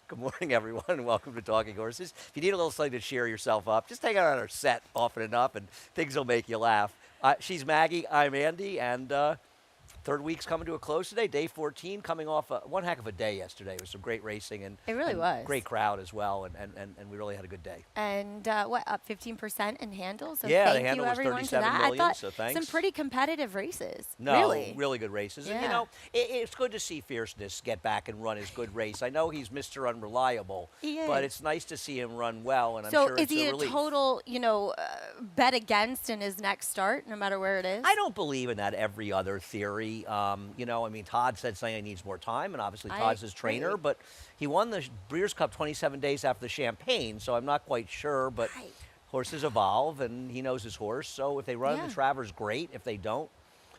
Good morning, everyone, and welcome to Talking Horses. If you need a little something to cheer yourself up, just hang out on our set often enough, and things will make you laugh. She's Maggie, I'm Andy, and third week's coming to a close today, day 14, coming off one heck of a day yesterday. It was some great racing It really and was. great crowd as well, and we really had a good day. And what, up 15% in handle? So Yeah, the thank handle you was everyone to 37 that. million, I thought so thanks. some pretty competitive races. No, Really. good races. And, Yeah. it's good to see Fierceness get back and run his good race. I know he's Mr. Unreliable, He but is. it's nice to see him run well, and I'm So sure is it's he a a relief. total, bet against in his next start, no matter where it is? I don't believe in that every other theory. Todd said something he needs more time, and obviously I Todd's his trainer, agree. but he won the Breeders' Cup 27 days after the Champagne, so I'm not quite sure, but Right. horses evolve, and he knows his horse, so if they run Yeah. the Travers, great. If they don't,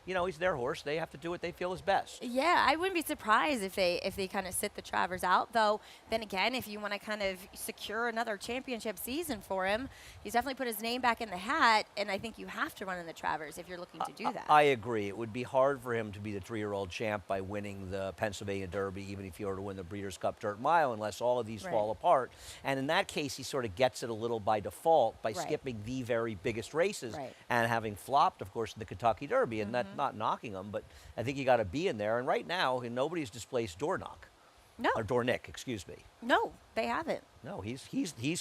he's their horse. They have to do what they feel is best. Yeah, I wouldn't be surprised if they kind of sit the Travers out. Though, then again, if you want to kind of secure another championship season for him, he's definitely put his name back in the hat, and I think you have to run in the Travers if you're looking to do that. I agree. It would be hard for him to be the 3-year-old champ by winning the Pennsylvania Derby, even if he were to win the Breeders' Cup Dirt Mile, unless all of these Right. fall apart. And in that case, he sort of gets it a little by default by Right. skipping the very biggest races Right. and having flopped, of course, in the Kentucky Derby. And that's not knocking him, but I think you got to be in there. And right now, nobody's displaced Dornock. No, Or Dornick, excuse me. no, they haven't. No, he's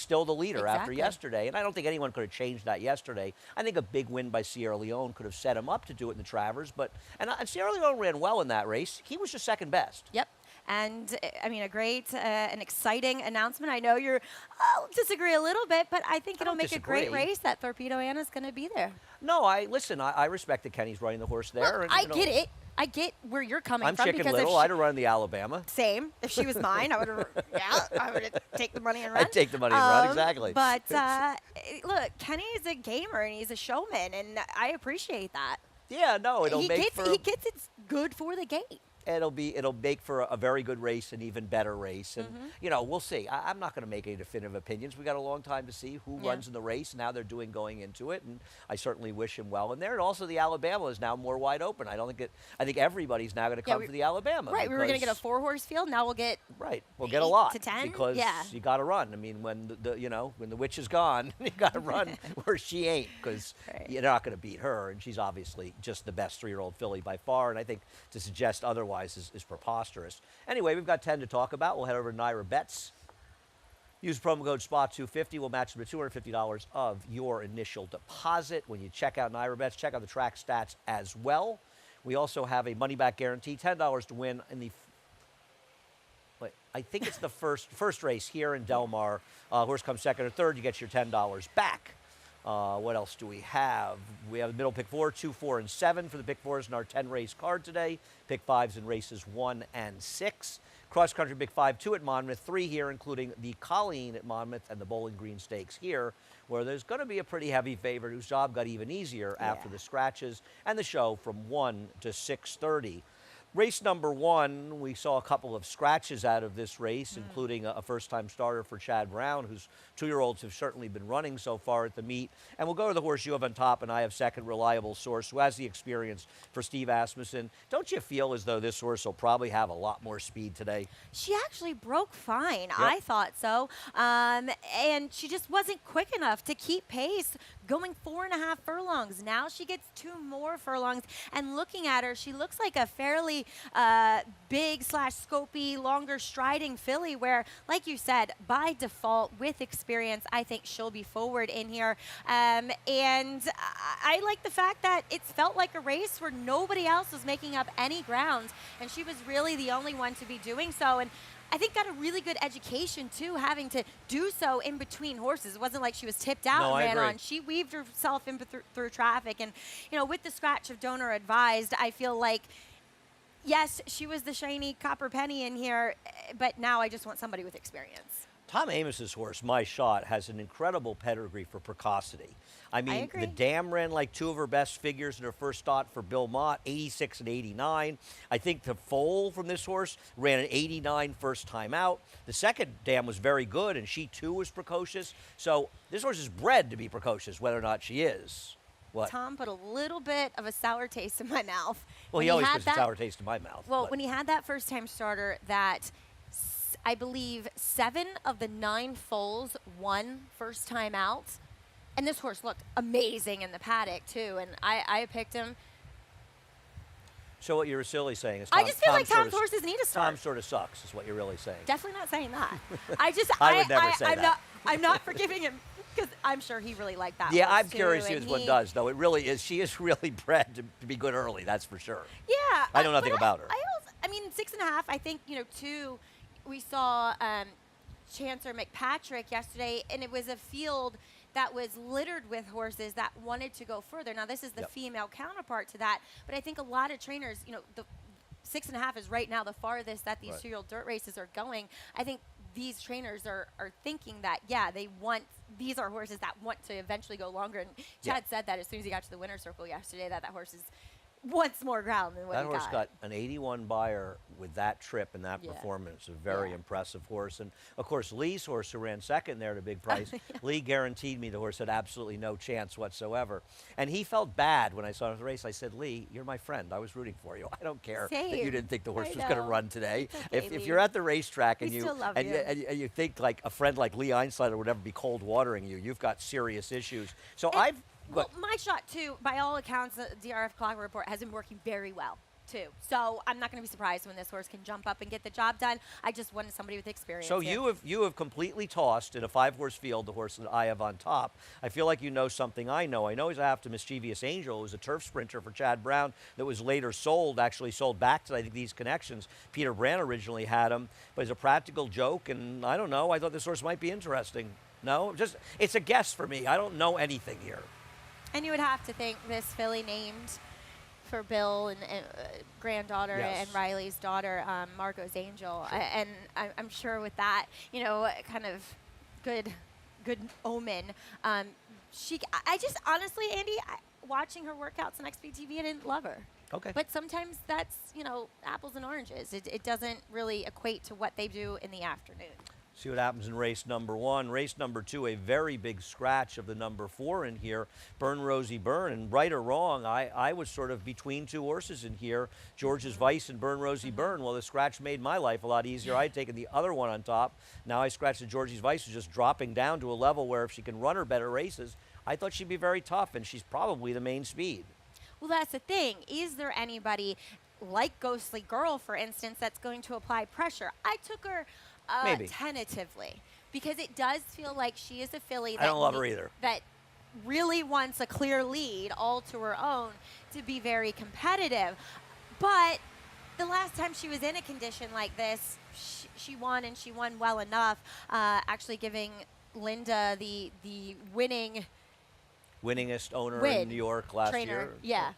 still the leader after Exactly. yesterday, and I don't think anyone could have changed that yesterday. I think a big win by Sierra Leone could have set him up to do it in the Travers, and Sierra Leone ran well in that race. He was just second best. Yep. And I mean, a great, an exciting announcement. I know you're disagree a little bit, but I think I it'll don't make a great disagree. race that Torpedo Anna's going to be there. No, I respect that Kenny's running the horse there. Well, and, I get it. I get where you're coming I'm from Chicken because Little. if I'd have run the Alabama. same. If she was mine, I would have. Yeah, I would take the money and run. I'd take the money and run, exactly. But look, Kenny's a gamer and he's a showman, and I appreciate that. Yeah, no, it'll He make gets it good for the gate. it'll make for a very good race, an even better race, and we'll see. I'm not going to make any definitive opinions. We got a long time to see who Yeah. runs in the race and how they're doing going into it, and I certainly wish him well in there. And also, the Alabama is now more wide open. I think everybody's now going to come for the Alabama. Right, we were going to get a because- 4-horse field. Now we'll get We'll get a 8 lot to 10? because Yeah. you got to run. I mean, when when the witch is gone, you got to run where she ain't because Right. you're not going to beat her, and she's obviously just the best 3-year-old filly by far. And I think to suggest otherwise is preposterous. Anyway, we've got 10 to talk about. We'll head over to Naira Bets. Use promo code SPOT250. We'll match them to $250 of your initial deposit. When you check out Naira Bets, check out the track stats as well. We also have a money-back guarantee, $10 to win in the I think it's the first race here in Del Mar. Horse comes second or third, you get your $10 back. What else do we have? We have the middle pick 4, 2, 4, and 7 for the pick 4s in our 10-race card today. Pick 5s in races 1 and 6. Cross country pick 5, 2 at Monmouth, 3 here, including the Colleen at Monmouth and the Bowling Green Stakes here, where there's going to be a pretty heavy favorite whose job got even easier after the scratches and the show from 1 to 6:30. Race number 1, we saw a couple of scratches out of this race, including a first-time starter for Chad Brown, whose 2-year-olds have certainly been running so far at the meet. And we'll go to the horse you have on top, and I have second, Reliable Source, who has the experience for Steve Asmussen. Don't you feel as though this horse will probably have a lot more speed today? She actually broke fine. I thought so. And she just wasn't quick enough to keep pace going 4.5 furlongs. Now she gets 2 more furlongs. And looking at her, she looks like a fairly big / scopy, longer striding filly where, like you said, by default, with experience, I think she'll be forward in here. And I like the fact that it's felt like a race where nobody else was making up any ground. And she was really the only one to be doing so. And I think got a really good education, too, having to do so in between horses. It wasn't like she was tipped out No, I and ran agree. on. She weaved herself in through traffic. And, with the scratch of Donor Advised, I feel like, yes, she was the shiny copper penny in here, but now I just want somebody with experience. Tom Amos's horse, My Shot, has an incredible pedigree for precocity. I mean, agree. the Dam ran like 2 of her best figures in her first start for Bill Mott, 86 and 89. I think the foal from this horse ran an 89 first time out. The second Dam was very good, and she too was precocious. So this horse is bred to be precocious, whether or not she is. What? Tom put a little bit of a sour taste in my mouth. Well, when he always had puts a sour taste in my mouth. Well, but- when he had that first-time starter that I believe 7 of the 9 foals won first time out. And this horse looked amazing in the paddock, too. And I picked him. So what you're really saying is I just feel like Tom's horses need a start. Tom sort of sucks, is what you're really saying. Definitely not saying that. I would never say that. I'm not forgiving him because I'm sure he really liked that. Yeah, horse I'm curious to see what one does, though. It really is. She is really bred to be good early, that's for sure. Yeah. I know nothing about her. I mean, 6.5, I think, 2, we saw Chancer McPatrick yesterday, and it was a field that was littered with horses that wanted to go further. Now, this is the female counterpart to that, but I think a lot of trainers, the 6.5 is right now the farthest that these 2-year-old dirt races are going. I think these trainers are thinking that, these are horses that want to eventually go longer. And Chad said that as soon as he got to the winner's circle yesterday, that horse wants more ground than what he got. That horse got an 81 buyer with that trip and that performance. A very impressive horse. And, of course, Lee's horse, who ran second there at a big price, Lee guaranteed me the horse had absolutely no chance whatsoever. And he felt bad when I saw him in the race. I said, Lee, you're my friend. I was rooting for you. I don't care that you didn't think the horse was going to run today. Okay, if you're at the racetrack and you you think like a friend like Lee Einstein would ever be cold watering you, you've got serious issues. So Well, my shot, too, by all accounts, the DRF Clock Report has been working very well, too. So I'm not going to be surprised when this horse can jump up and get the job done. I just wanted somebody with experience. So you have completely tossed in a 5-horse field the horse that I have on top. I feel like you know something I know. I know he's after Mischievous Angel, who was a turf sprinter for Chad Brown that was later sold back to, I think, these connections. Peter Brand originally had him, but he's a practical joke, and I don't know. I thought this horse might be interesting. No? It's a guess for me. I don't know anything here. And you would have to think this filly named for Bill and granddaughter and Riley's daughter, Margot's Angel. Sure. And I'm sure with that, kind of good omen. I just honestly, Andy, watching her workouts on XBTV, I didn't love her. Okay. But sometimes that's, apples and oranges. It doesn't really equate to what they do in the afternoon. See what happens in race number 1. Race number 2, a very big scratch of the number 4 in here, Burn Rosie Burn. And right or wrong, I was sort of between 2 horses in here, George's Vice and Burn Rosie Burn. Well, the scratch made my life a lot easier. I had taken the other one on top. Now I scratched the George's Vice, who's just dropping down to a level where if she can run her better races, I thought she'd be very tough, and she's probably the main speed. Well, that's the thing. Is there anybody like Ghostly Girl, for instance, that's going to apply pressure? I took her Maybe. Tentatively, because it does feel like she is a filly I don't love her either. That really wants a clear lead all to her own to be very competitive. But the last time she was in a condition like this, she won, and she won well enough, actually giving Linda the winningest owner in New York last year. Yeah.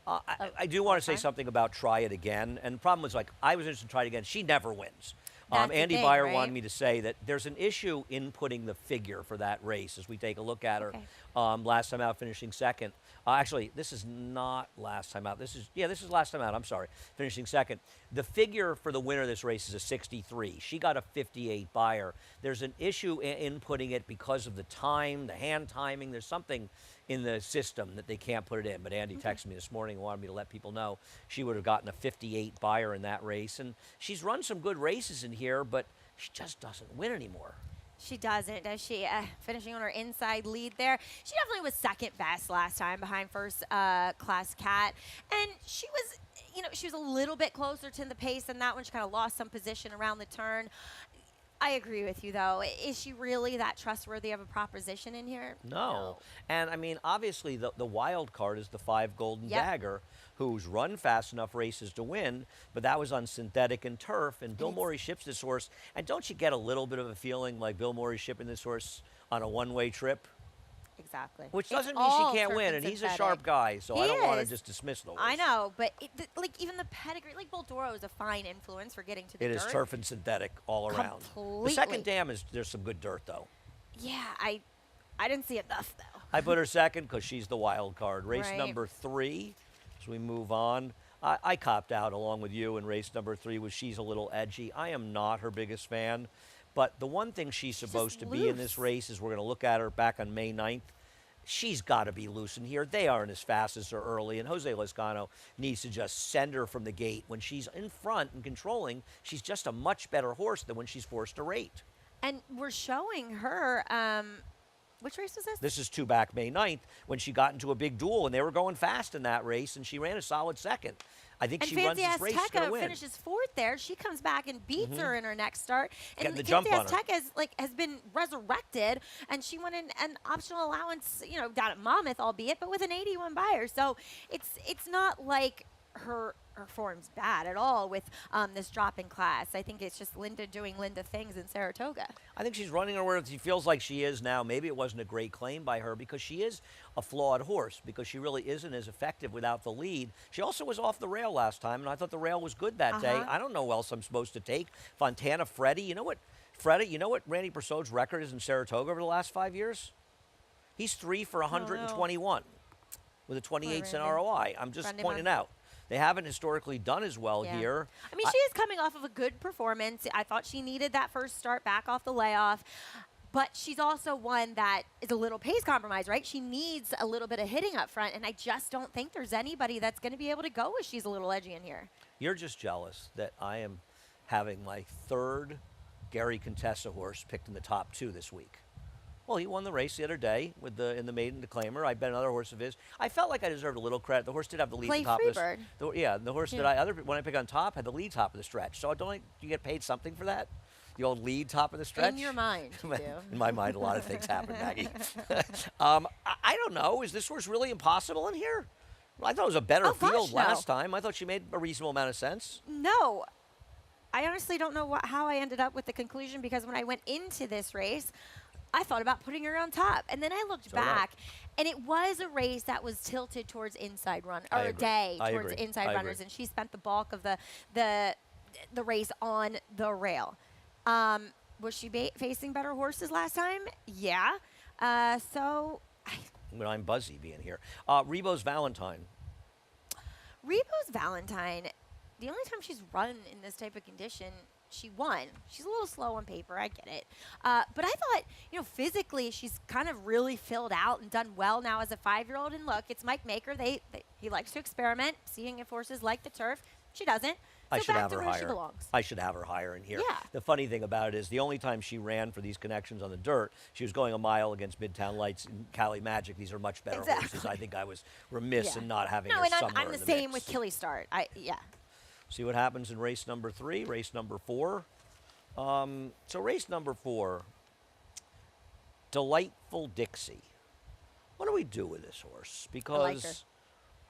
I do want to say something about Try It Again. And the problem was, I was interested in Try It Again. She never wins. Andy Beyer wanted me to say that there's an issue in putting the figure for that race as we take a look at her. Last time out, finishing second. Actually, this is not last time out. This is last time out. I'm sorry. Finishing second. The figure for the winner of this race is a 63. She got a 58 Beyer. There's an issue in putting it because of the time, the hand timing. There's something in the system that they can't put it in. But Andy texted me this morning and wanted me to let people know she would have gotten a 58 Beyer in that race. And she's run some good races in here, but she just doesn't win anymore. She doesn't, does she? Finishing on her inside lead there. She definitely was second best last time behind first class Cat. And she was, she was a little bit closer to the pace than that one. She kind of lost some position around the turn. I agree with you, though. Is she really that trustworthy of a proposition in here? No. And, I mean, obviously, the wild card is the 5 Golden Dagger, who's run fast enough races to win, but that was on synthetic and turf, and Bill Morey ships this horse. And don't you get a little bit of a feeling like Bill Morey shipping this horse on a one-way trip? Exactly. Which doesn't mean she can't win, and he's a sharp guy, so I don't want to just dismiss the horse. I know, but even the pedigree, like Boldoro is a fine influence for getting to the dirt. It is turf and synthetic all around. Completely. The second dam there's some good dirt, though. Yeah, I didn't see enough, though. I put her second because she's the wild card. Race number 3, as we move on. I copped out along with you in race number 3 was She's a Little Edgy. I am not her biggest fan, but the one thing she's supposed to be in this race is we're going to look at her back on May 9th. she's got to be loosened here. They aren't as fast as her early, and Jose Lezcano needs to just send her from the gate. When she's in front and controlling, she's just a much better horse than when she's forced to rate. And we're showing her, which race was this? This is 2 back May 9th when she got into a big duel, and they were going fast in that race, and she ran a solid second. I think and she runs Fancy this race, she's going to Azteca win. finishes 4th there. She comes back and beats her in her next start. And Getting the Fancy jump on her. Azteca has been resurrected, and she won an optional allowance, down at Monmouth, albeit, but with an 81 buyer. So it's not like her form's bad at all with this drop in class. I think it's just Linda doing Linda things in Saratoga. I think she's running her where she feels like she is now. Maybe it wasn't a great claim by her because she is a flawed horse, because she really isn't as effective without the lead. She also was off the rail last time, and I thought the rail was good that day. I don't know what else I'm supposed to take. Fontana Freddie, you know what Randy Persaud's record is in Saratoga over the last 5 years? He's 3 for 121 with a 28-cent ROI. I'm just pointing out. They haven't historically done as well here. I mean, she is coming off of a good performance. I thought she needed that first start back off the layoff. But she's also one that is a little pace compromised, right? She needs a little bit of hitting up front, and I just don't think there's anybody that's going to be able to go if she's a little edgy in here. You're just jealous that I am having my 3rd Gary Contessa horse picked in the top 2 this week. Well, he won the race the other day in the maiden declaimer. I bet another horse of his. I felt like I deserved a little credit. The horse did have the lead at the top of the the horse that when I pick on top had the lead top of the stretch. So you get paid something for that? The old lead top of the stretch? In your mind, you do. In my mind, a lot of things happen, Maggie. I don't know. Is this horse really impossible in here? Well, I thought it was a better field last time. I thought she made a reasonable amount of sense. No. I honestly don't know how I ended up with the conclusion, because when I went into this race, I thought about putting her on top. And then I looked back, and it was a race that was tilted towards inside run, or a day towards inside runners, and she spent the bulk of the race on the rail. Was she facing better horses last time? Yeah. Well, I'm buzzy being here. Rebo's Valentine. Rebo's Valentine, the only time she's run in this type of condition, she won. She's a little slow on paper, I get it. But I thought, physically she's kind of really filled out and done well now as a 5-year-old. And look, it's Mike Maker. He likes to experiment, seeing if horses like the turf. She doesn't. I So should back have to her where she higher. belongs. I should have her higher in here. Yeah. The funny thing about it is the only time she ran for these connections on the dirt, she was going a mile against Midtown Lights and Cali Magic. These are much better horses. I think I was remiss in not having her somewhere I'm the in same mix. with Killy Start. See what happens in race number 3, race number 4. So race number 4, Delightful Dixie. What do we do with this horse? Because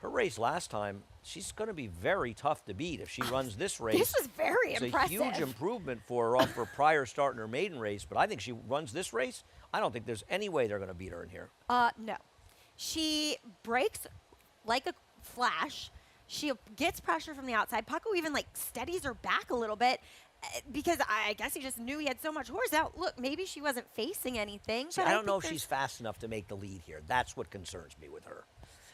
her race last time, she's going to be very tough to beat if she runs this race. This was very impressive. It's a huge improvement for her off her prior start in her maiden race, but I think she runs this race. I don't think there's any way they're going to beat her in here. No. She breaks like a flash. She gets pressure from the outside. Paco even steadies her back a little bit, because I guess he just knew he had so much horse. Now, look, maybe she wasn't facing anything. See, but I don't know if she's fast enough to make the lead here. That's what concerns me with her.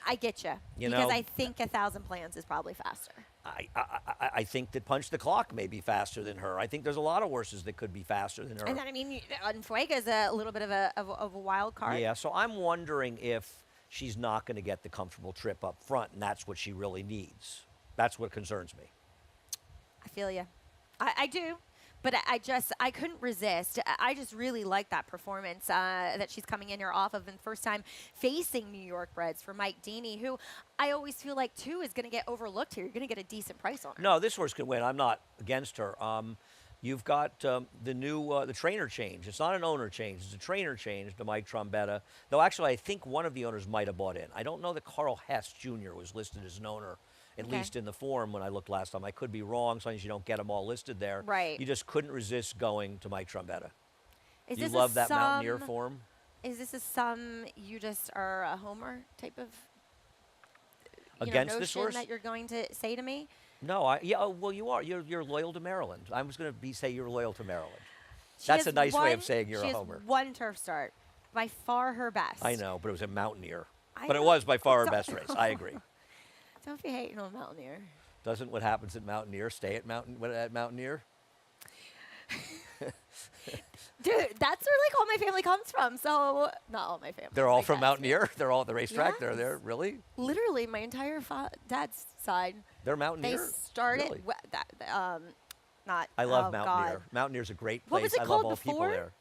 I get you. Because I think 1,000 Plans is probably faster. I think that Punch the Clock may be faster than her. I think there's a lot of horses that could be faster than her. And then, Enfuega is a little bit of a wild card. Yeah, so I'm wondering if she's not going to get the comfortable trip up front, and that's what she really needs. That's what concerns me. I feel you. I do. But I couldn't resist. I just really like that performance that she's coming in here off of, and first time facing New York breds for Mike Deeney, who I always feel like, too, is going to get overlooked here. You're going to get a decent price on her. No, this horse can win. I'm not against her. You've got the new the trainer change. It's not an owner change. It's a trainer change to Mike Trombetta. Though, actually, I think one of the owners might have bought in. I don't know that Carl Hess Jr. was listed as an owner, at least in the form when I looked last time. I could be wrong. Sometimes you don't get them all listed there. Right. You just couldn't resist going to Mike Trombetta. Is You this love that Mountaineer form? Is this a sum you just are a homer type of Against this horse that you're going to say to me? No, well, you are. You're loyal to Maryland. I was going to say you're loyal to Maryland. That's a nice way of saying you're a homer. She has one turf start, by far her best. I know, but it was a Mountaineer. But it was by far her best race. I agree. Don't be hating on Mountaineer. Doesn't what happens at Mountaineer stay at Mountaineer? Dude, that's where like all my family comes from. So not all my family. They're all my from dad's Mountaineer? They're all at the racetrack? They're Yes. there? Really? Literally, my entire dad's side. They're They Mountaineer? started Really? not. I love oh, Mountaineer. God. Mountaineer's a great What place. was it I love called all the people before? there.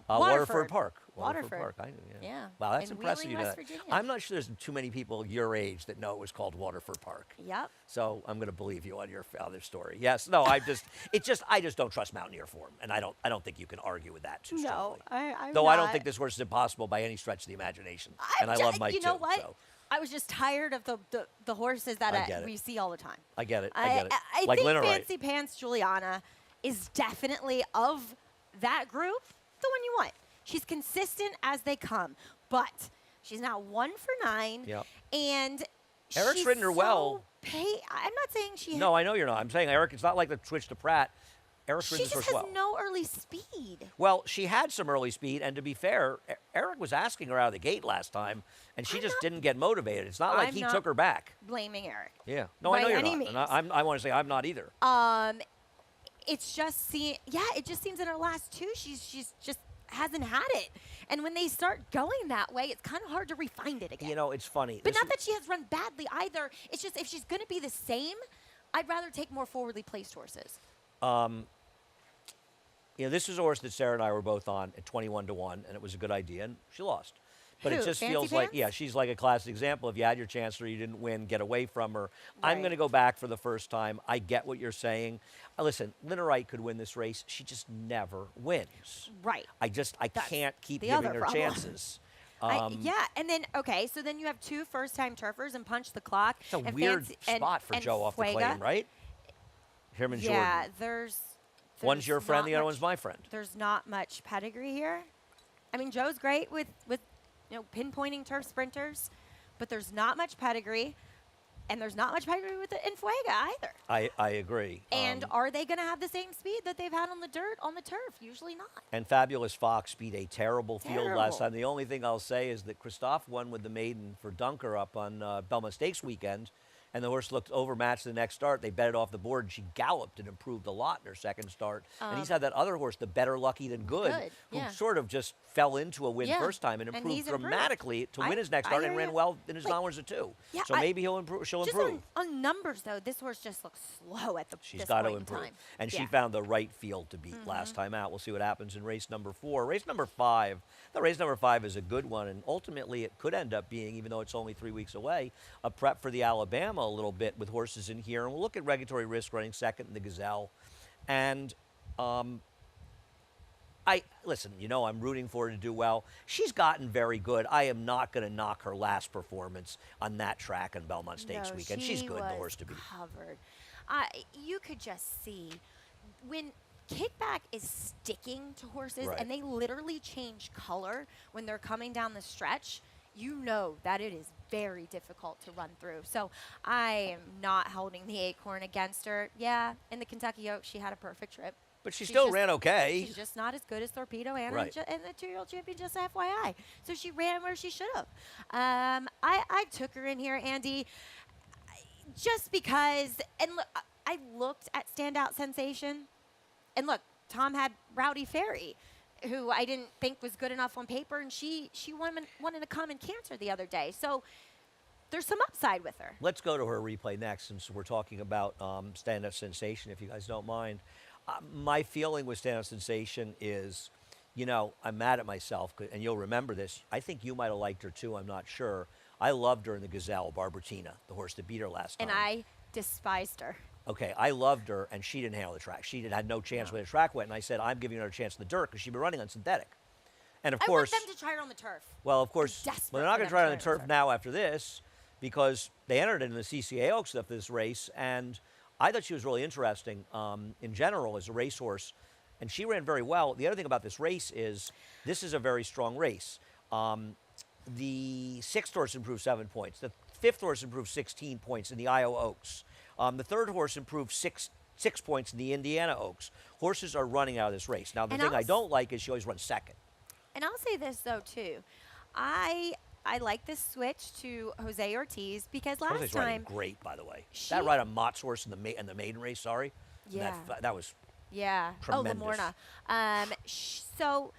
Waterford. Waterford Park. Waterford. Park. Yeah. Wow, that's In impressive. Wheeling, You know West that. Virginia. I'm not sure there's too many people your age that know it was called Waterford Park. Yep. So I'm going to believe you on your other story. Yes. No. I just don't trust Mountaineer form, and I don't think you can argue with that too strongly. No, I'm Though not. I don't think this horse is impossible by any stretch of the imagination, and I love Mike You know too. what? So I was just tired of the horses that I get it. we see all the time. I get it. I get it. I Like think Lina Wright. Fancy Pants Juliana is definitely of that group the one you want. She's consistent as they come, but she's now 1 for 9. Yep. And Eric's she's ridden her so well. I'm not saying she. No, I know you're not. I'm saying Eric. It's not like the switch to Pratt. Eric's She ridden just this has horse well. no early speed. Well, she had some early speed, and to be fair, Eric was asking her out of the gate last time, and she I'm just not- didn't get motivated. It's not like I'm he not took her back. Blaming Eric. Yeah. No, by I know you're any not. means. And I want to say I'm not either. It's just it just seems in her last 2 she's just hasn't had it. And when they start going that way, it's kind of hard to refine it again. You know, it's funny. But This not is- that she has run badly either. It's just if she's going to be the same, I'd rather take more forwardly placed horses. You know, this is a horse that Sarah and I were both on at 21-1, and it was a good idea, and she lost. But Who, it just Fancy feels like, Pants? yeah, she's like a classic example. If you had your chance or you didn't win, get away from her. I'm Right. going to go back for the first time. I get what you're saying. Listen, Lina Wright could win this race. She just never wins. Right. I That's can't keep the giving other her problem. chances. Yeah, and then so then you have 2 first-time turfers and Punch the Clock. It's a and weird Fancy, spot for and Joe off the Fuega. claim, right? Him and Yeah, Jordan. there's One's your friend, not the other much- one's my friend. There's not much pedigree here. I mean, Joe's great with pinpointing turf sprinters, but there's not much pedigree, and there's not much pedigree with the Fuega either. I agree. And are they going to have the same speed that they've had on the dirt on the turf? Usually not. And Fabulous Fox beat a terrible field last Terrible. time. The only thing I'll say is that Christophe won with the maiden for Dunker up on Belmont Stakes weekend, and the horse looked overmatched the next start. They bet it off the board, and she galloped and improved a lot in her second start. And he's had that other horse, the Better Lucky Than Good, who yeah. sort of just fell into a win Yeah, first time and and improved he's improved. dramatically to I- win his next I start and hear ran ya. well in his Like, non-winners at 2. yeah, So maybe she'll improve. Just on numbers, though, this horse just looks slow at She's this got to point in improve. time. And she Yeah. Mm-hmm. found the right field to beat last time out. We'll see what happens in race number 4. Race number 5. The race number 5 is a good one, and ultimately it could end up being, even though it's only 3 weeks away, a prep for the Alabama a little bit with horses in here. And we'll look at Regulatory Risk running second in the Gazelle. And listen, I'm rooting for her to do well. She's gotten very good. I am not going to knock her last performance on that track in Belmont Stakes No, weekend. She's she good, the was horse to beat. covered. You could just see when kickback is sticking to horses Right. and they literally change color when they're coming down the stretch. You know that it is very difficult to run through. So I am not holding the acorn against her. Yeah, in the Kentucky Oaks, she had a perfect trip. But she She's still just- ran okay. She's just not as good as Torpedo and, Right. and the 2-year-old champion, just FYI. So she ran where she should have. I took her in here, Andy, just because. And look, I looked at Standout Sensation, and look, Tom had Rowdy Ferry, who I didn't think was good enough on paper, and she wanted to come and canter the other day. So there's some upside with her. Let's go to her replay next, since we're talking about stand-up sensation, if you guys don't mind. My feeling with stand-up sensation is, I'm mad at myself, and you'll remember this. I think you might have liked her too. I'm not sure. I loved her in the Gazelle, Barbertina, the horse that beat her last time. And I despised her. Okay, I loved her, and she didn't handle the track. She had no chance when the track went, and I said, I'm giving her a chance in the dirt because she'd been running on synthetic. And of course, I want them to try her on the turf. well, of course, desperate well, they're not for going to them try it to on the try it on turf the now after this because they entered in the CCA Oaks stuff this race, and I thought she was really interesting in general as a racehorse, and she ran very well. The other thing about this race is this is a very strong race. The 6th horse improved 7 points. The 5th horse improved 16 points in the Iowa Oaks. The 3rd horse improved six points in the Indiana Oaks. Horses are running out of this race. Now, the And thing I I'll don't like is she always runs second. And I'll say this, though, too. I like this switch to Jose Ortiz because last Jose's riding time great, by the way. she- That ride on Mott's horse in the maiden race, sorry. Yeah. That was Yeah. Tremendous. Oh, Lamorna. So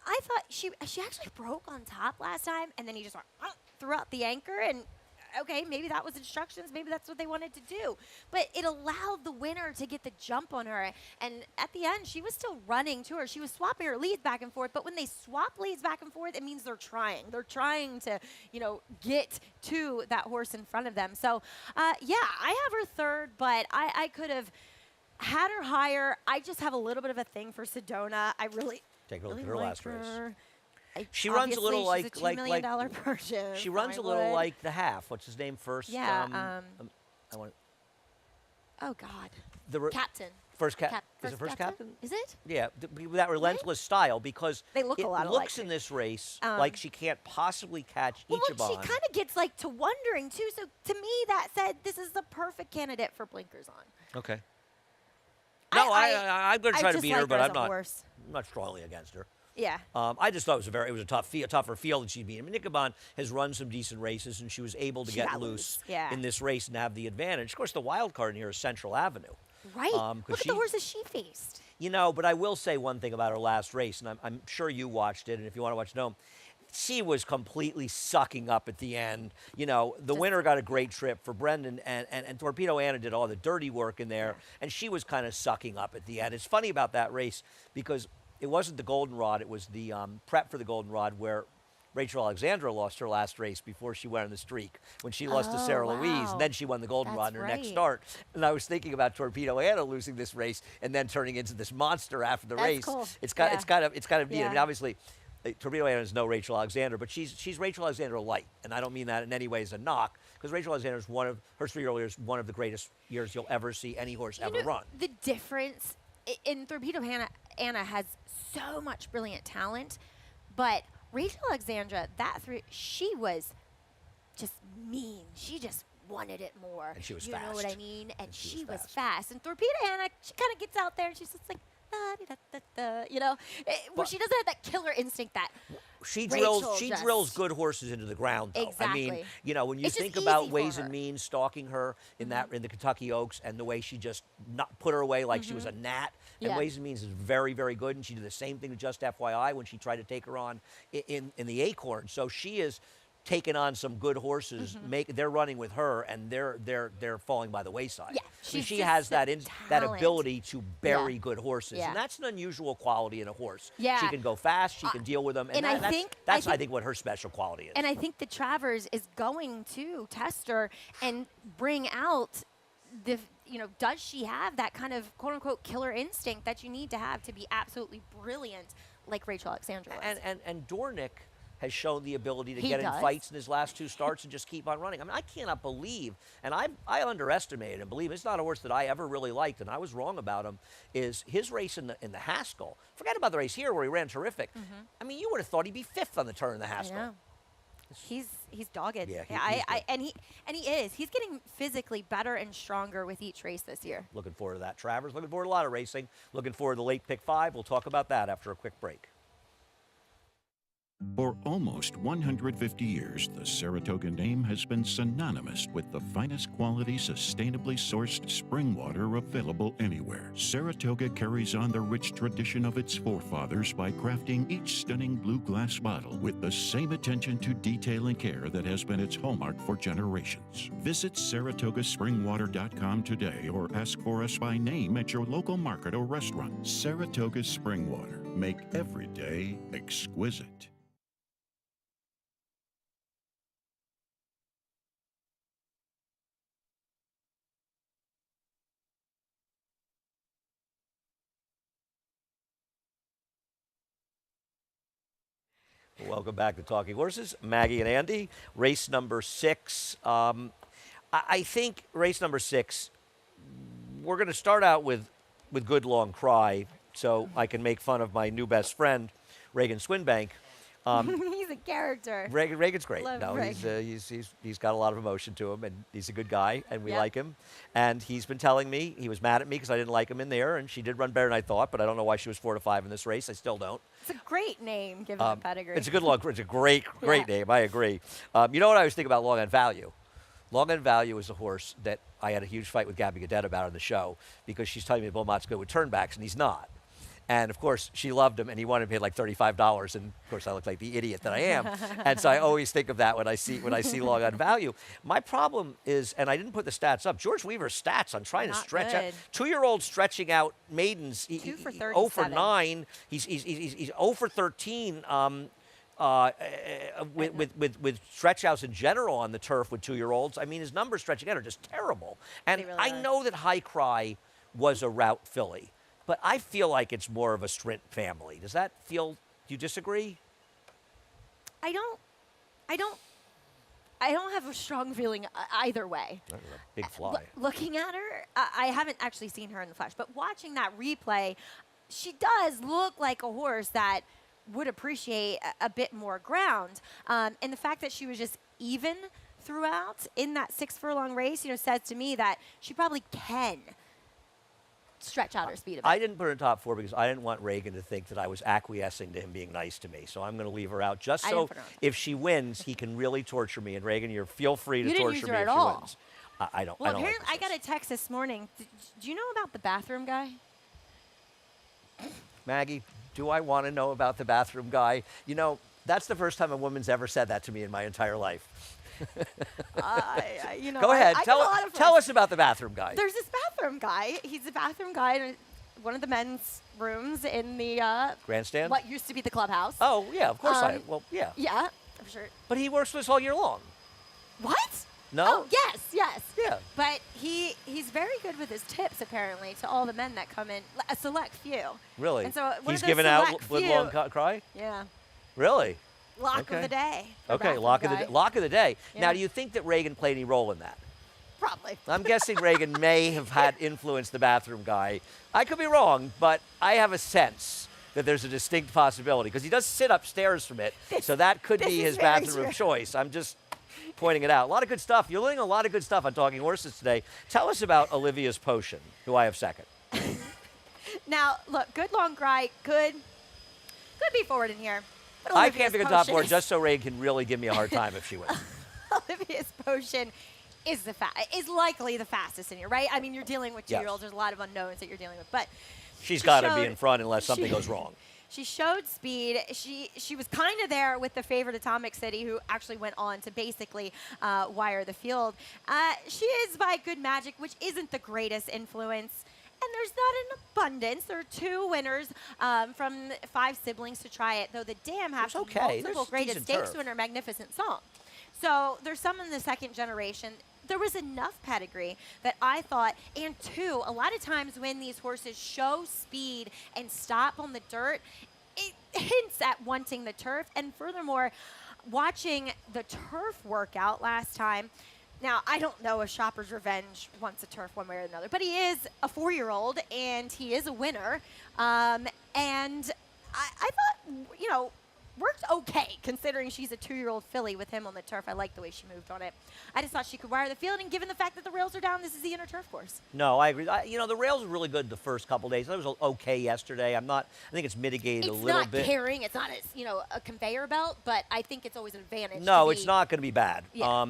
I thought she actually broke on top last time, and then he just went, threw out the anchor, and okay, maybe that was instructions. Maybe that's what they wanted to do. But it allowed the winner to get the jump on her. And at the end, she was still running to her. She was swapping her leads back and forth. But when they swap leads back and forth, it means they're trying. They're trying to, get to that horse in front of them. So, yeah, I have her third, but I could have had her higher. I just have a little bit of a thing for Sedona. I really Take a look really at her like last race. her. She runs a little she's a $2 million Persian. She runs a little like the half. What's his name first? Yeah. I want Oh God. the Captain. first is it first captain? Is it? Yeah, that relentless style because They look it a lot looks alike. in this race like she can't possibly catch Well, Ichiban. look, she kind of gets like to wondering too. So to me, that said, this is the perfect candidate for blinkers on. Okay. No, I'm going to try to just beat like her, but as I'm a not. horse. I'm not strongly against her. Yeah. I just thought it was a tougher field than she'd be. I mean, Ichabod has run some decent races, and she was able to get got loose Yeah. in this race and have the advantage. Of course, the wild card in here is Central Avenue. Right. 'cause Look at she- the horses she faced. But I will say one thing about her last race, and I'm sure you watched it, and if you want to watch it, she was completely sucking up at the end. The winner got a great trip for Brendan, and Torpedo Anna did all the dirty work in there, and she was kind of sucking up at the end. It's funny about that race because it wasn't the Goldenrod, it was the prep for the Goldenrod where Rachel Alexandra lost her last race before she went on the streak, when she lost to Sarah Louise, wow. and then she won the Goldenrod in her next right. start. And I was thinking about Torpedo Anna losing this race and then turning into this monster after the That's race. cool. It's kind of neat. I mean, Yeah. obviously, Torpedo Anna is no Rachel Alexander, but she's Rachel Alexander light, and I don't mean that in any way as a knock, because Rachel Alexander is her 3-year-old year is one of the greatest years you'll ever see any horse ever run. The difference in Torpedo Anna has so much brilliant talent, but Rachel Alexandra, she was just mean. She just wanted it more. And she was you fast. You know what I mean? And she was fast. fast. And Torpedo Anna, she kind of gets out there and she's just like, where she doesn't have that killer instinct that She Rachel drills good horses into the ground, though. Exactly. I mean, when you It's just think about easy for Ways her. and Means stalking her in the Kentucky Oaks and the way she just not put her away like she was a gnat, and Yeah. Ways and Means is very, very good, and she did the same thing to Just FYI when she tried to take her on in the Acorn. So she is taking on some good horses. They're running with her, and they're falling by the wayside. Yeah, So she's she just has the that talent. ability to bury Yeah. good horses, Yeah. and that's an unusual quality in a horse. Yeah. She can go fast. She can deal with them, and I think- that's I think what her special quality is. And I think the Travers is going to test her and bring out does she have that kind of quote unquote killer instinct that you need to have to be absolutely brilliant like Rachel Alexandra was? And Dornick has shown the ability to He get in does. fights in his last 2 starts and just keep on running. I mean, I cannot believe, and I underestimated him. Believe me, it's not a horse that I ever really liked, and I was wrong about him. Is his race in the Haskell? Forget about the race here where he ran terrific. I mean, you would have thought he'd be 5th on the turn in the I Haskell. know. He's dogged. Yeah, he is. He's getting physically better and stronger with each race this year. Looking forward to that, Travers. Looking forward to a lot of racing. Looking forward to the late pick 5. We'll talk about that after a quick break. For almost 150 years, the Saratoga name has been synonymous with the finest quality, sustainably sourced spring water available anywhere. Saratoga carries on the rich tradition of its forefathers by crafting each stunning blue glass bottle with the same attention to detail and care that has been its hallmark for generations. Visit SaratogaSpringwater.com today or ask for us by name at your local market or restaurant. Saratoga Spring Water. Make every day exquisite. Welcome back to Talking Horses. Maggie and Andy, race number 6. I think race number 6, we're going to start out with Good Long Cry, so I can make fun of my new best friend, Reagan Swinbank. He's a character. Reagan's great. Love No, Reagan. he's got a lot of emotion to him, and he's a good guy, and we Yep. like him. And he's been telling me he was mad at me because I didn't like him in there, and she did run better than I thought, but I don't know why she was 4 to 5 in this race. I still don't. It's a great name given the pedigree. It's a good long. It's a great Yeah. name. I agree. You know what I was thinking about Long on Value? Long on Value is a horse that I had a huge fight with Gabby Gadet about it on the show because she's telling me Beaumont's good with turnbacks, and he's not. And of course, she loved him, and he wanted to pay like $35. And of course, I look like the idiot that I am. And so I always think of that when I see long on value. My problem is, and I didn't put the stats up. George Weaver's stats on trying to Not stretch good. out 2-year-old stretching out maidens. 2 for 0 for 37. 9. He's 0 for 13. With stretch outs in general on the turf with 2-year-olds. I mean, his numbers stretching out are just terrible. And They really I are. know that High Cry was a route filly. But I feel like it's more of a Strint family. Does that feel, do you disagree? I don't have a strong feeling either way. Big fly. Looking at her, I haven't actually seen her in the flesh, but watching that replay, she does look like a horse that would appreciate a bit more ground. And the fact that she was just even throughout in that 6 furlong race, says to me that she probably can stretch out her speed a bit. I didn't put her in top 4 because I didn't want Reagan to think that I was acquiescing to him being nice to me. So I'm going to leave her out just I so didn't put her on. if she wins, he can really torture me. And Reagan, feel free to You didn't torture use me her if at she all. wins. I don't. Well, I don't like apparently, I got a text this morning. Do you know about the bathroom guy? Maggie, do I want to know about the bathroom guy? That's the first time a woman's ever said that to me in my entire life. Go ahead. I get a lot of Tell us about the bathroom guy. There's this bathroom guy. He's a bathroom guy in one of the men's rooms in the Grandstand? what used to be the clubhouse. Oh, yeah, of course yeah. Yeah, for sure. But he works with us all year long. What? No? Oh, yes. Yeah. But he's very good with his tips, apparently, to all the men that come in, a select few. Really? And so one He's of those given out select with few- long cry? Yeah. Really? Lock Okay. of the day. for Okay, bathroom lock guy. of the day. Now, Yeah. do you think that Reagan played any role in that? Probably. I'm guessing Reagan may have had influenced the bathroom guy. I could be wrong, but I have a sense that there's a distinct possibility because he does sit upstairs from it, so that could this be is his very bathroom true. of choice. I'm just pointing it out. A lot of good stuff. You're learning a lot of good stuff on Talking Horses today. Tell us about Olivia's Potion, who I have second. Now, look, good long cry, could be forward in here. But I Olivia's can't pick a top Potion 4 is- just so Reagan can really give me a hard time if she wins. Olivia's Potion is likely the fastest in here, right? I mean, you're dealing with Yes. 2-year-olds. There's a lot of unknowns that you're dealing with, but She's she got to be showed- in front unless something she- goes wrong. She showed speed. She was kind of there with the favorite Atomic City, who actually went on to basically wire the field. She is by good magic, which isn't the greatest influence. And there's not an abundance. There are 2 winners from 5 siblings to try it, though the dam has It's okay. multiple There's greatest decent stakes turf. winner, Magnificent Song. So there's some in the second generation. There was enough pedigree that I thought, and 2, a lot of times when these horses show speed and stop on the dirt, it hints at wanting the turf. And furthermore, watching the turf workout last time, now, I don't know if Shopper's Revenge wants a turf one way or another, but he is a 4-year-old, and he is a winner. And I thought, worked okay, considering she's a 2-year-old filly with him on the turf. I like the way she moved on it. I just thought she could wire the field, and given the fact that the rails are down, this is the inner turf course. No, I agree. The rails were really good the first couple days. It was okay yesterday. I think it's mitigated It's a little not bit. carrying, it's not a conveyor belt, but I think it's always an advantage. No, to it's be- not going to be bad. Yeah.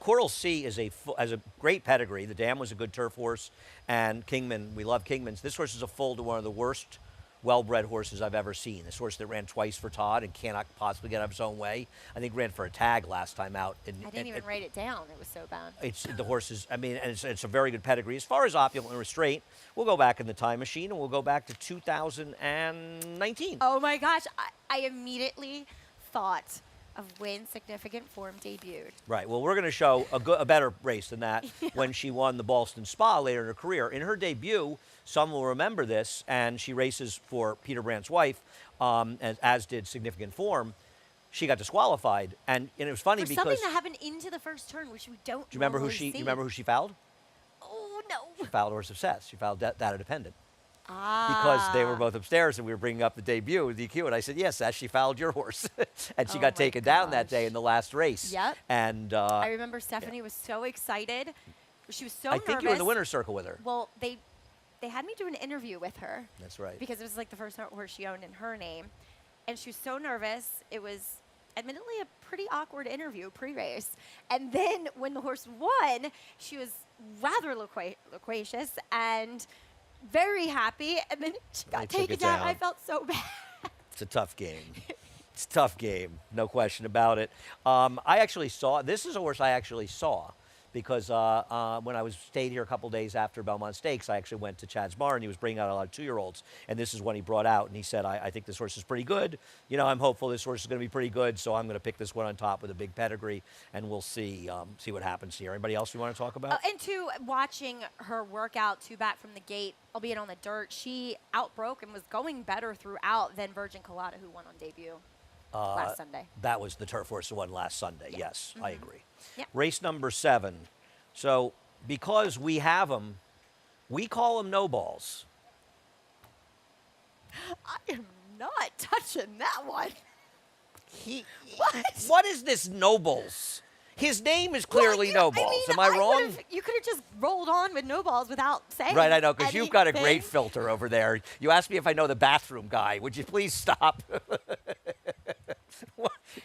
Coral Sea has a great pedigree. The dam was a good turf horse, and Kingman, we love Kingmans. This horse is a foal to one of the worst well-bred horses I've ever seen. This horse that ran twice for Todd and cannot possibly get out of his own way. I think ran for a tag last time out. I didn't even write it down. It was so bad. It's the horses. I mean, and it's a very good pedigree. As far as opulent and restraint, we'll go back in the time machine and we'll go back to 2019. Oh my gosh, I immediately thought of when Significant Form debuted. Right. Well, we're going to show a better race than that when she won the Boston Spa later in her career. In her debut, some will remember this, and she races for Peter Brandt's wife, as did Significant Form. She got disqualified, and it was funny For because. something that happened into the first turn, which we don't. Do you remember who normally she? see. You remember who she fouled? Oh no. She fouled Horse of Seth. She fouled Data Dependent. Ah. Because they were both upstairs and we were bringing up the debut, DQ, and I said, yes, Seth, she fouled your horse. And she Oh got my taken down that gosh. day in the last race. Yep. And I remember Stephanie was so excited. She was so I nervous. think you were in the winner's circle with her. Well, they had me do an interview with her. That's right. Because it was like the first horse she owned in her name. And she was so nervous. It was admittedly a pretty awkward interview pre-race. And then when the horse won, she was rather loquacious and very happy, and then she They got took taken it down. down. I felt so bad. It's a tough game. It's a tough game, no question about it. I actually saw, this is a horse I actually saw because when I stayed here a couple days after Belmont Stakes, I actually went to Chad's barn. He was bringing out a lot of 2-year-olds, and this is when he brought out, and he said, I think this horse is pretty good. You know, I'm hopeful this horse is going to be pretty good, so I'm going to pick this one on top with a big pedigree, and we'll see what happens here. Anybody else you want to talk about? And two, watching her workout back from the gate, albeit on the dirt, she outbroke and was going better throughout than Virgin Colada, who won on debut last Sunday. That was the turf horse who won last Sunday. Yeah. Yes, I agree. Yeah. Race number 7. So because we have them, we call them no balls. I am not touching that one. What is this Nobles? His name is clearly No Balls. Am I wrong? You could have just rolled on with No Balls without saying Right, I know, because you've got a great anything. filter over there. You asked me if I know the bathroom guy. Would you please stop?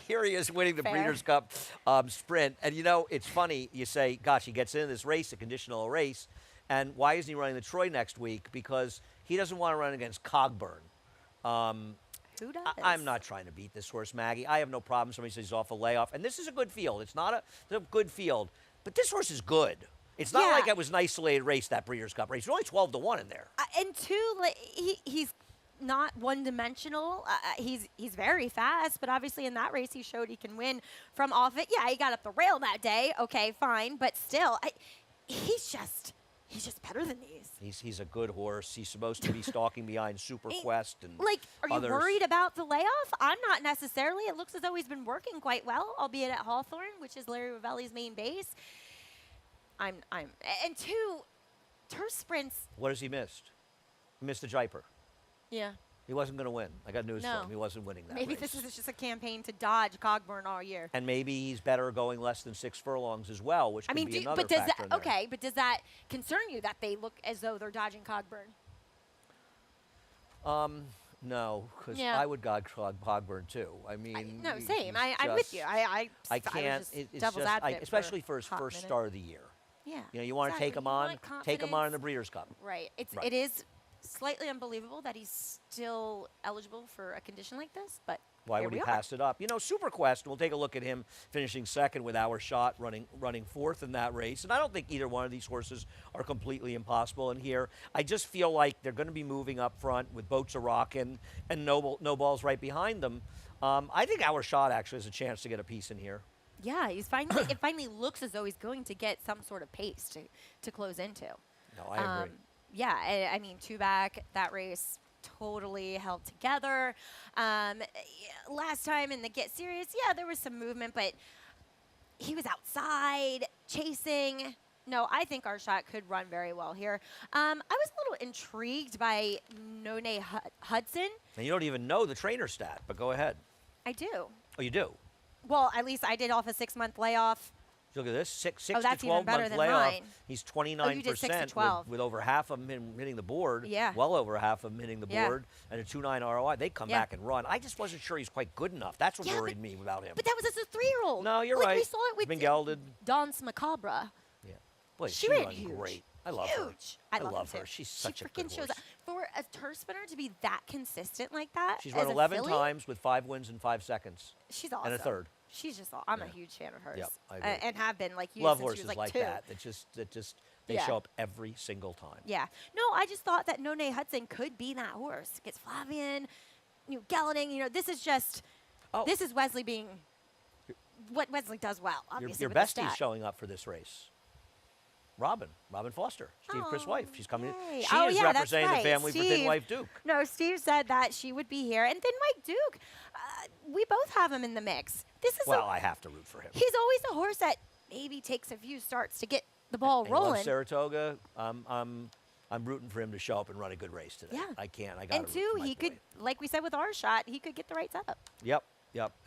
Here he is winning the Fair. Breeders' Cup sprint. And, you know, it's funny. You say, gosh, he gets into this race, a conditional race, and why isn't he running the Troy next week? Because he doesn't want to run against Cogburn. Who does? I'm not trying to beat this horse, Maggie. I have no problem. Somebody says he's off a layoff. And this is a good field. It's not a good field. But this horse is good. It's not Yeah. like it was an isolated race, that Breeders' Cup race. There's only 12-1 in there. And two, like, he's not one-dimensional. He's very fast, but obviously in that race he showed he can win from off it. Yeah, he got up the rail that day. Okay, fine. But still, he's just better than these. He's a good horse. He's supposed to be stalking behind Super Quest and Like, are you others. worried about the layoff? I'm not necessarily. It looks as though he's been working quite well, albeit at Hawthorne, which is Larry Ravelli's main base. And two, turf sprints. What has he missed? He missed the Jaipur. Yeah. He wasn't going to win. I got news No. for him. He wasn't winning that Maybe race. this is just a campaign to dodge Cogburn all year. And maybe he's better going less than 6 furlongs as well, which could be another but does factor in that there. but does that concern you that they look as though they're dodging Cogburn? No, because Yeah. I would God Cogburn too. I mean, No, he's same. I'm with just- you. I can't. was just It's devil's just, advocate especially for his a hot first minute. start of the year. Yeah. You know, you want to take him on, take him on in the Breeders' Cup. Right. Right. It is slightly unbelievable that he's still eligible for a condition like this, but Why here would he we are. pass it up? You know, Super Quest, we'll take a look at him finishing second with Our Shot running fourth in that race. And I don't think either one of these horses are completely impossible in here. I just feel like they're going to be moving up front with Boats of Rock and No Balls right behind them. I think Our Shot actually has a chance to get a piece in here. Yeah, he's finally it finally looks as though he's going to get some sort of pace to close into. No, I agree. Yeah, I mean, two back, that race totally held together. Last time in the Get Serious, yeah, there was some movement, but he was outside chasing. No, I think Our Shot could run very well here. I was a little intrigued by None Hudson. And you don't even know the trainer stat, but go ahead. I do. Oh, you do? Well, at least I did off a 6-month layoff. Look at this, six Oh, to that's even 12 better month than layoff. mine. He's Oh, you did 6 to 29% 12. with over half of them hitting the board. Yeah. Well over half of them hitting the Yeah. board and a 2.9 ROI. They come Yeah. back and run. I just wasn't sure he's quite good enough. That's what Yeah, worried me about him. But that was as a 3-year-old. No, you're like, right. We saw it with Been gelded. Danse Macabre. Yeah. Boy, She she ran runs huge. great. I love her. Huge. I love her. too. She's She such a good freaking shows horse. up. For a turf spinner to be that consistent like that. She's as run a 11 filly, times with 5 wins in 5 seconds. She's awesome. And a third. She's just. I'm a Yeah. huge fan of hers. Yep, I agree. And have been like you Love since she horses was like 2. that. They Yeah. show up every single time. Yeah. No, I just thought that None Hudson could be that horse. Gets Flavian, gelding. This is just. Oh. This is Wesley being what Wesley does well. Obviously, Your with the bestie's stat. showing up for this race. Robin Foster, Steve Chris' Oh, wife. She's coming. yay. She Oh, is yeah, that's representing right. the family for Thin Steve. Wife Duke. No, Steve said that she would be here, and Thin White Duke. We both have him in the mix. This is. Well, I have to root for him. He's always a horse that maybe takes a few starts to get the ball And he loves rolling. Saratoga. I'm rooting for him to show up and run a good race today. Yeah. I can't. I got And two, he could, like we said with Our Shot, he could get the right setup. Yep.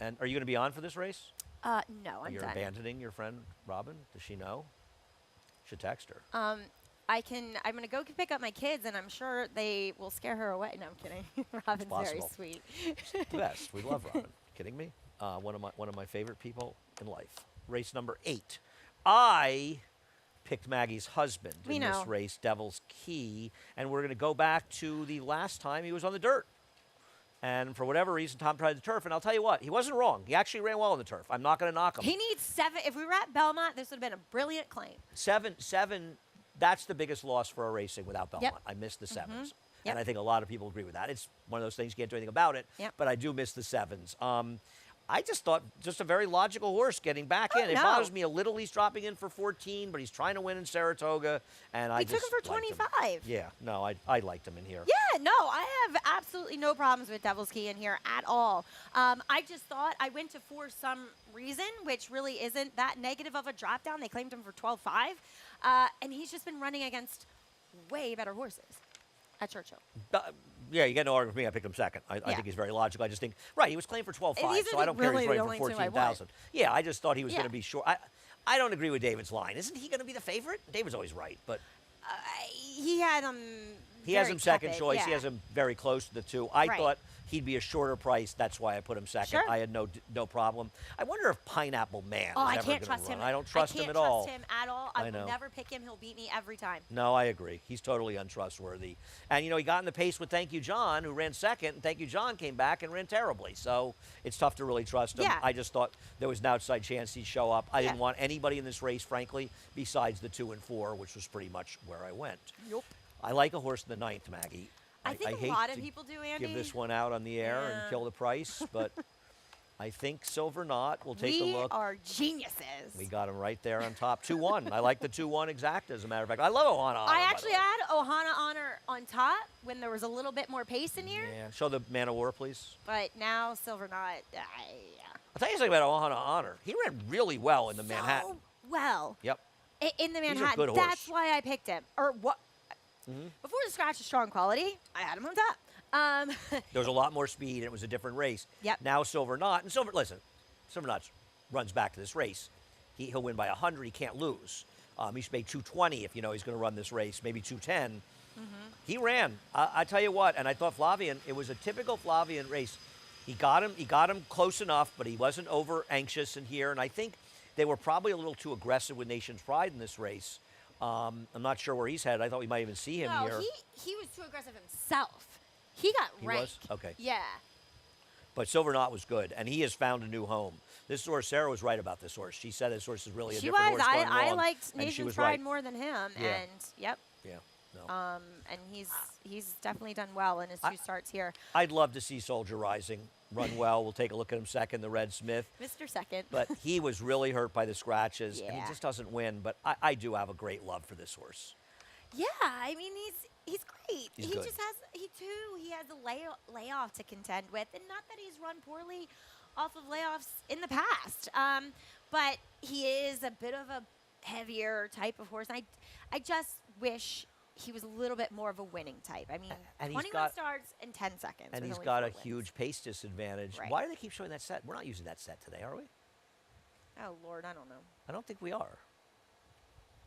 And are you going to be on for this race? No, I'm You're done. abandoning your friend Robin? Does she know? Should text her. I'm gonna go pick up my kids, and I'm sure they will scare her away. No, I'm kidding. Robin's very possible. sweet. The best. We love Robin. Kidding me? One of my favorite people in life. Race number 8. I picked Maggie's husband We in know. this race, Devil's Key, and we're going to go back to the last time he was on the dirt. And for whatever reason, Tom tried the turf, and I'll tell you what, he wasn't wrong. He actually ran well on the turf. I'm not going to knock him. He needs 7. If we were at Belmont, this would have been a brilliant claim. Seven. That's the biggest loss for a racing without Belmont. Yep. I missed the sevens. Yep. And I think a lot of people agree with that. It's one of those things, you can't do anything about it, Yep. but I do miss the sevens. I just thought just a very logical horse getting back in. It no. bothers me a little he's dropping in for 14, but he's trying to win in Saratoga. And I We just took him for liked 25. Yeah, no, I liked him in here. Yeah, no, I have absolutely no problems with Devil's Key in here at all. I just thought I went to for some reason, which really isn't that negative of a drop down. They claimed him for 12.5, and he's just been running against way better horses at Churchill. Yeah, you get no argument with me. I picked him second. I Yeah. think he's very logical. I just think, right, he was claimed for 12.5, These are so I don't care really he's the running only for two I want. 14,000. Yeah, I just thought he was Yeah. going to be short. I don't agree with David's line. Isn't he going to be the favorite? David's always right, but He had him. he has very him second tepid, choice. yeah. He has him very close to the two. I Right. thought he'd be a shorter price. That's why I put him second. Sure. I had no problem. I wonder if Pineapple Man Oh, is I ever can't gonna trust run. him. I don't trust him at all. I can't trust him at all. I know. will never pick him. He'll beat me every time. No, I agree. He's totally untrustworthy. And, he got in the pace with Thank You John, who ran second, and Thank You John came back and ran terribly. So it's tough to really trust him. Yeah. I just thought there was an outside chance he'd show up. I didn't Yeah. want anybody in this race, frankly, besides the 2 and 4, which was pretty much where I went. Nope. I like a horse in the 9th, Maggie. I think a hate lot of to people do, Andy. give this one out on the air Yeah. and kill the price, but I think Silver Knot will take We a look. are geniuses. We got him right there on top. 2-1. I like the 2-1 exact, as a matter of fact. I love Ohana Honor. I by the actually way. had Ohana Honor on top when there was a little bit more pace in here, Yeah. Show the Man of War, please. but now Silver Knot, yeah. I'll tell you something about Ohana Honor. He ran really well in the Manhattan. So well. Yep. In the He's a Manhattan. good horse. That's why I picked him. Or what? Before the scratch is strong quality, I had him on top. There was a lot more speed, and it was a different race. Yep. Now Silver Knot, and Silver Knot runs back to this race. He'll win by 100. He can't lose. He should make 220 if he's going to run this race, maybe 210. He ran. I tell you what, and I thought Flavian, it was a typical Flavian race. He got him close enough, but he wasn't over anxious in here. And I think they were probably a little too aggressive with Nation's Pride in this race. I'm not sure where he's headed. I thought we might even see him no, here. he was too aggressive himself. He got He ranked. was? Okay. Yeah. But Silver Knot was good, and he has found a new home. This horse, Sarah was right about this horse. She said this horse is really a She different was. horse going I long, liked and she Nation's was Pride right. more than him. Yeah. And, yep. Yeah. No. And he's definitely done well in his 2 starts here. I'd love to see Soldier Rising run well. We'll take a look at him second, the Red Smith. Mr. Second. But he was really hurt by the scratches, and he Yeah. just doesn't win. But I do have a great love for this horse. Yeah, I mean he's great. He's he good. just has he has a layoff to contend with, and not that he's run poorly off of layoffs in the past. But he is a bit of a heavier type of horse. I just wish he was a little bit more of a winning type. I mean, And he's 21 got- starts in 10 seconds. And with he's only got 4 a wins. huge pace disadvantage. Right. Why do they keep showing that set? We're not using that set today, are we? Oh Lord, I don't know. I don't think we are.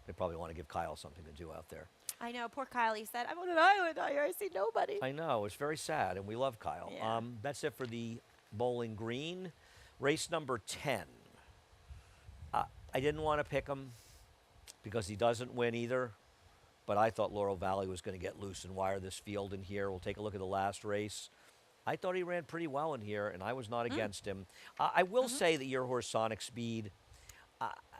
They probably want to give Kyle something to do out there. I know. Poor Kyle. He said, "I'm on an island out here. I see nobody." I know. It's very sad, and we love Kyle. Yeah. That's it for the Bowling Green. Race number 10. I didn't want to pick him because he doesn't win either, but I thought Laurel Valley was going to get loose and wire this field in here. We'll take a look at the last race. I thought he ran pretty well in here, and I was not against him. I will say that your horse, Sonic Speed,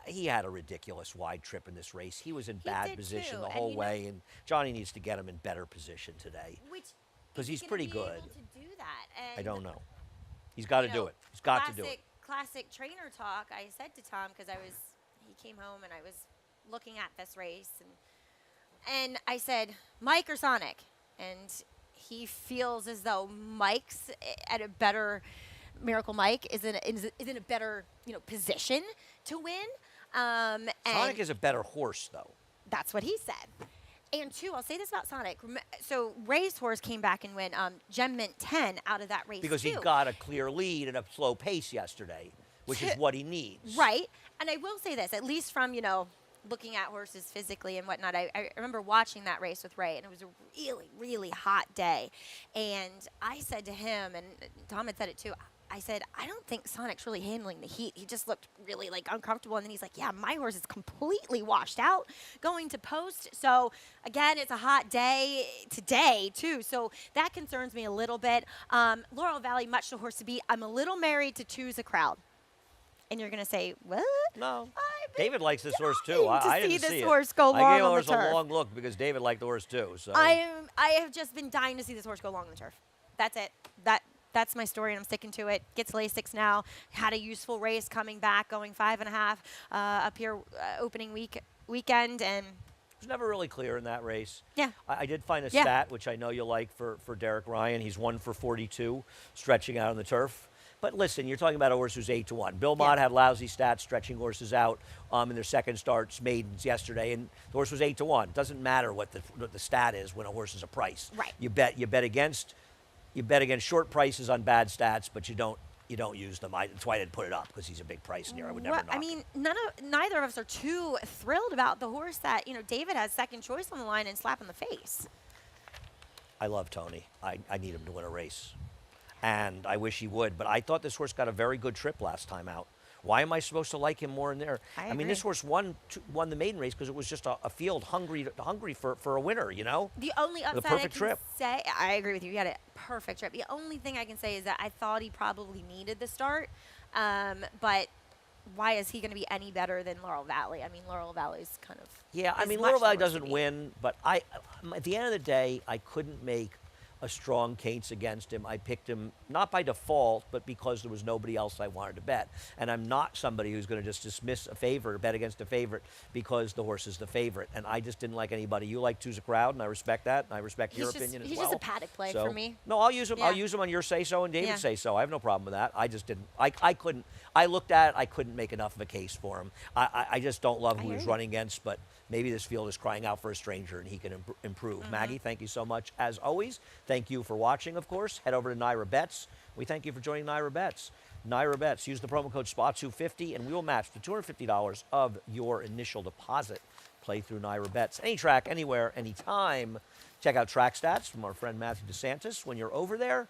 he had a ridiculous wide trip in this race. He was in bad did position too, the and whole you know- way, and Johnny needs to get him in better position today. Which 'Cause is he's gonna pretty be good. able to do that. And I don't know. He's got to you do know, it. He's got to do it. Classic trainer talk. I said to Tom because he came home and I was looking at this race and I said, Mike or Sonic, and he feels as though Mike's at a better Miracle Mike is in a better position to win. And Sonic is a better horse, though. that's what he said. And two, I'll say this about Sonic. So Racehorse came back and went Gem Mint 10 out of that race Because he too. got a clear lead and a slow pace yesterday, which is what he needs. Right. And I will say this, at least from, looking at horses physically and whatnot, I remember watching that race with Ray, and it was a really, really hot day. And I said to him, and Tom had said it too, I said, I don't think Sonic's really handling the heat. He just looked really like uncomfortable. And then he's like, yeah, my horse is completely washed out going to post. So again, it's a hot day today too. So that concerns me a little bit. Laurel Valley, much to horse to beat. I'm a little married to Choose a Crowd. And you're going to say, what? No. I've been David likes this horse too. dying I to didn't see see this it. horse go I long gave the on the horse turf. a long look because David liked the horse too. So I have just been dying to see this horse go long on the turf. That's it. That's my story, and I'm sticking to it. Gets Lasix now. Had a useful race coming back, going 5.5 up here opening weekend, and it was never really clear in that race. yeah. I did find a Yeah. stat, which I know you'll like for Derek Ryan. He's 1 for 42, stretching out on the turf. But listen, you're talking about a horse who's 8-1. Bill Mott had lousy stats stretching horses out in their second starts, maidens yesterday, and the horse was 8-1. Doesn't matter what the stat is when a horse is a price. Right. You bet against short prices on bad stats, but you don't use them. That's why I didn't put it up, because he's a big price in here. I would never knock I mean, neither of us are too thrilled about the horse that David has second choice on the line and slap in the face. I love Tony. I need him to win a race. And I wish he would, but I thought this horse got a very good trip last time out. Why am I supposed to like him more in there? I mean, this horse won the maiden race because it was just a field hungry for a winner, The only upset perfect I can trip. say, I agree with you. He had a perfect trip. The only thing I can say is that I thought he probably needed the start, but why is he going to be any better than Laurel Valley? I mean, Laurel Valley's kind of Laurel Valley doesn't win, but at the end of the day, I couldn't make a strong case against him. I picked him not by default, but because there was nobody else I wanted to bet. And I'm not somebody who's going to just dismiss a favorite or bet against a favorite because the horse is the favorite. And I just didn't like anybody. You like Choose a Crowd, and I respect that, and I respect your opinion as well. He's just a paddock play for me. No, I'll use him. Yeah. I'll use him on your say-so and David's say-so. I have no problem with that. I just didn't. I couldn't. I looked at it. I couldn't make enough of a case for him. I just don't love who he's running against, but maybe this field is crying out for a stranger, and he can improve. Maggie, thank you so much. As always, thank you for watching, of course. Head over to Naira Bets. We thank you for joining Naira Bets. Naira Bets, use the promo code SPA250, and we will match the $250 of your initial deposit. Play through Naira Bets. Any track, anywhere, anytime. Check out track stats from our friend Matthew DeSantis. When you're over there,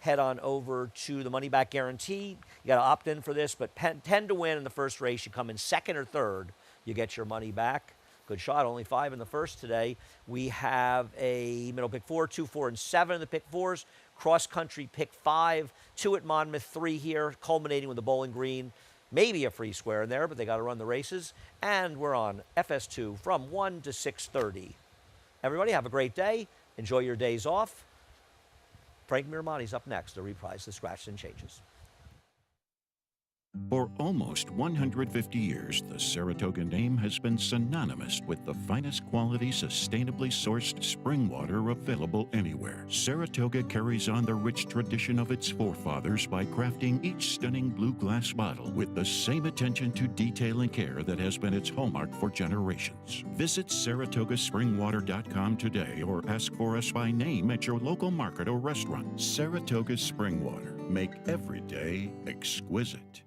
head on over to the money back guarantee. You got to opt in for this, but 10 to win in the first race. You come in second or third, you get your money back. Good shot, only 5 in the first today. We have a middle pick 4, 2, 4, and 7 in the pick 4s. Cross country pick 5, 2 at Monmouth, 3 here, culminating with the Bowling Green. Maybe a free square in there, but they got to run the races. And we're on FS2 from 1 to 6:30. Everybody have a great day. Enjoy your days off. Frank Miramati's up next to reprise the Scratches and Changes. For almost 150 years, the Saratoga name has been synonymous with the finest quality, sustainably sourced spring water available anywhere. Saratoga carries on the rich tradition of its forefathers by crafting each stunning blue glass bottle with the same attention to detail and care that has been its hallmark for generations. Visit SaratogaSpringwater.com today or ask for us by name at your local market or restaurant. Saratoga Spring Water. Make every day exquisite.